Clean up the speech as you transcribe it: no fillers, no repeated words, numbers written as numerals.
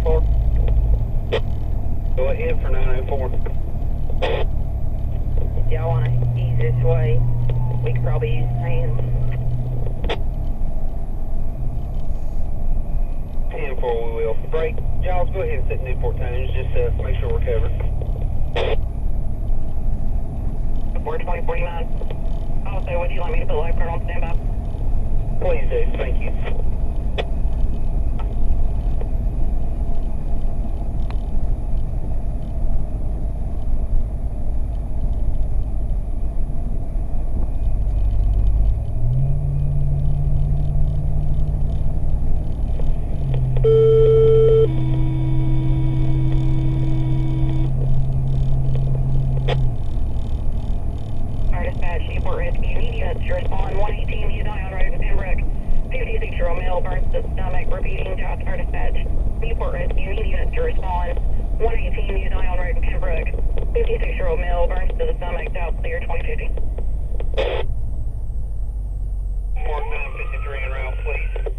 904. Go ahead for 904. Y'all want to ease this way? We could probably use hands. 10-4 we will. Break. Giles, go ahead and set Newport tunes. Just make sure we're covered. 42049. Also, would you like me to put lifeguard on standby? Please do. Thank you. To respond 118 Union Road in Pembroke. 56-year-old male burns to the stomach. Repeating shots for dispatch. Newport Rescue units to respond 118 Union Road in Pembroke. 56-year-old male burns to the stomach. South clear 2050. Mark 953 en route, please.